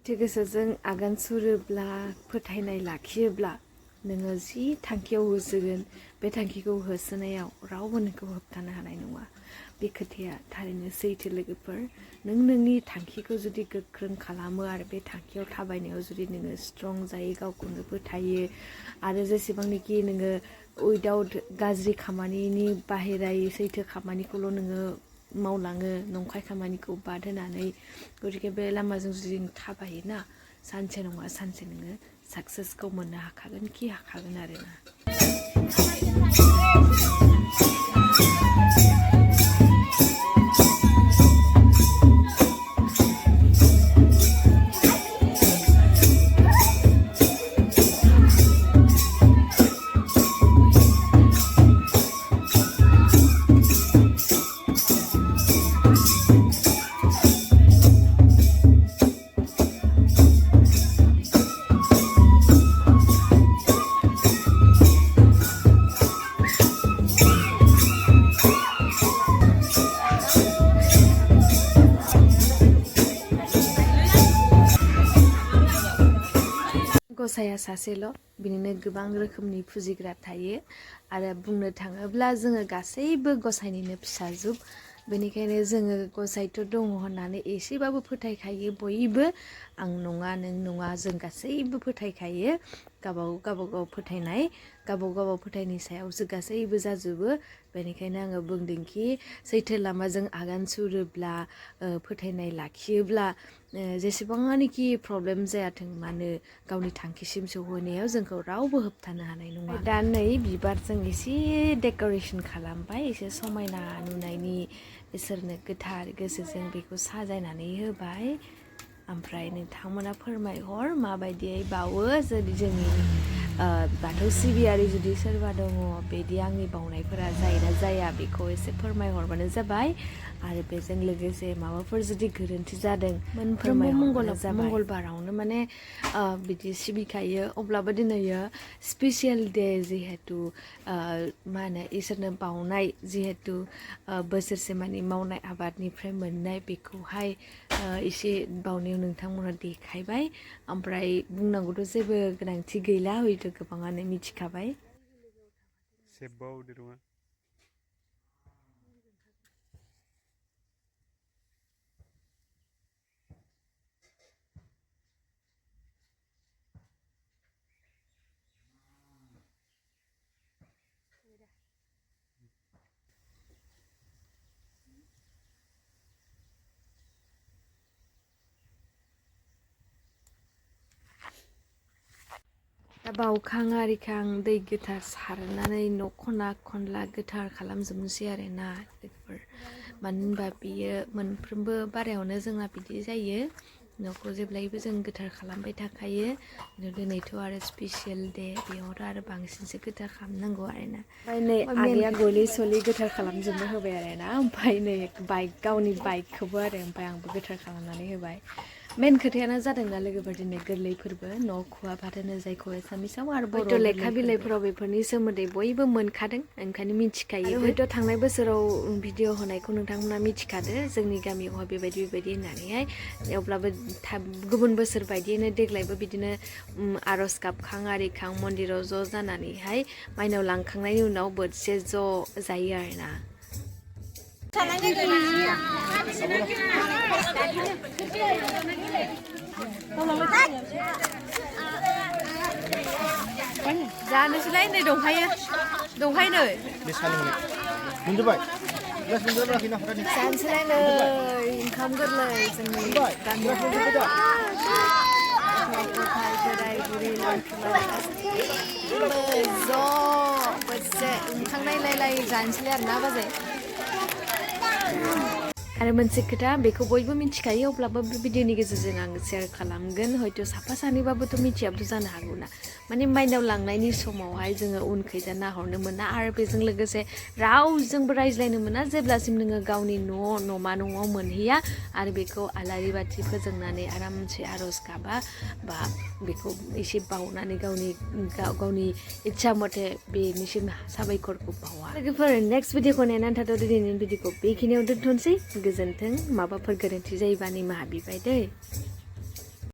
गोसोजों आगान सुरोब्ला फोथायनाय लाखियोब्ला नोङो जि थांखियाव होसोगोन बे थांखिखौ होसोनायाव रावबो नोंखौ होबथानो हानाय नङा। बे खोथाया थारैनो सैथो लोगोफोर। नों नोंनि थांखिखौ जुदि गोख्रों खालामो आरो बे थांखियाव थाबायनायाव जुदि नोङो स्ट्रं जायो, गावखौनो फोथायो आरो जेसेबांनाखि नोङो उइदाउट गाज्रि खामानिनि बाहेरायै सैथो खामानिखौल' नोङो मावलाङो, नंखाय खामानिखौ बाद होनानै गतिके बे लामाजों जुदि थाबायोना सानसे नङा सानसे नोङो साक्सेसखौ मोननो हाखागोन खि हाखागोन आरोना। गसाया सासेल' बिनिनो गोबां रोखोमनि फुजिग्रा थायो आरो बुंनो थाङोब्ला जोङो गासैबो गसाइनिनो फिसाजोब। बेनिखायनो जोङो गसाइथ' दङ होननानै एसेबाबो फोथायखायो बयबो। आं नङा नों नङा जों गासैबो फोथायखायो। गावबागाव फोथायनाय, गावबागाव फोथायनायनि सायावसो गासैबो जाजोबो। बेनिखायनो आङो बुंदोंखि सैथो लामाजों आगान सुरोब्ला फोथायनाय लाखियोब्ला जेसेबांनाखि प्रब्लेम जायाथों मानो गावनि थांखिसिम सौहैनायाव जोंखौ रावबो होबथानो हानाय नङा। दा नै बिबारजों एसे डेक'रेसन खालामबाय, एसे समायना नुनायनि इसोरनो गोथार गोसोजों बेखौ साजायनानै होबाय। ओमफ्राय नोंथांमोना फोरमायहर माबायदियै बावो। जुदि जोंनि बाथौ सिबियारि जुदि सोरबा दङ बिदि आंनि बावनायफोरा जायोना जाया बेखौ एसे फोरमायहरबानो जाबाय। आरो बेजों लोगोसे माबाफोर जुदि गोरोन्थि जादों मोनफ्रोमबो मंगलबारावनो माने बिदि सिबिखायो। अब्लाबो दिनैयो स्पेसियेल डे जिहेतु मा होनो इसोरनो बावनाय, जिहेतु बोसोरसे मानि मावनाय आबादनिफ्राय मोननाय बेखौहाय एसे बावनायाव नोंथांमोना देखायबाय। ओमफ्राय बुंनांगौथ' जेबो गोनांथि गैला, हयथ' गोबाङानो मिथिखाबाय। दा बावखां आरिखां दै गोथार सारनानै न' खना खनला गोथार खालामजोबनोसै आरोना लोगोफोर। मानो होनबा बियो मोनफ्रोमबो बारायावनो जोंना बिदि जायो। न'खौ जेब्लायबो जों गोथार खालामबाय थाखायो। दिनैथ' आरो स्पेसियेल डे, बेयावथ' आरो बांसिनसो गोथार खालामनांगौ आरोना। ओमफ्राय नै आगैया गलि सलि गोथार खालामजोबनो होबाय आरोना। ओमफ्राय नै गावनि बाइकखौबो आरो ओमफ्राय आंबो गोथार खालामनानै होबाय। मेन खोथायानो जादोंना लोगोफोर दिनै गोरलै फोरबो, न' खुवा फाथोनो जायखौ एसामिसाव आरो हयथ' लेखा बिलाइफोराव बेफोरनि सोमोन्दै बयबो मोनखादों, ओंखायनो मिथिखायो। हयथ' थांनाय बोसोराव भिडिअ होनायखौ नोंथांमोना मिथिखादो जोंनि गामियावहाय बेबायदि होननानैहाय। अब्लाबो गुबुन बोसोर बायदियैनो देग्लायबो बिदिनो आर'ज गाबखां आरिखां मन्दिराव ज' जानानैहाय माइनाव लांखांनायनि उनाव बोथिसे ज' जायो आरोना। जानोसैलाय नै दंखायो नै जानोसैलाय नै ओंखाम गोरलै जोंनि गामियाव बोराय बुरि लांथुमनानै गासैबो ज' बोथिसे ओंखाम नायलाय जानोसैलाय आरोना बाजै। आरो मोनसे खोथा बेखौ बयबो मिथिखायो, अब्लाबो बे भिडिअनि गेजेरजों आं शेयार खालामगोन। हयथ' साफा सानैबाबोथ' मिथियाबोथ' जानो हागौ ना। माने माइनाव लांनायनि समावहाय जोङो उनखैजा नाहरनो मोना आरो बेजों लोगोसे रावजोंबो रायज्लायनो मोना जेब्लासिम नोङो गावनि न'मा न'आव मोनहैया आरो बेखौ आलारि बाथि फोजोंनानै आरामसे आर'ज गाबा बा बेखौ एसे बावनानै गावनि इच्छा मथे बेनिसिम साबायखरखौ बावा। लोगोफोर नेक्स्ट भिडिअखौ नेनानै थाथ'। दिनैनि भिडिअखौ बेखिनियाव दोनथ'नोसै। गोजोन्थों। माबाफोर गोरोन्थि जायोबा निमाहा बिबाय दै।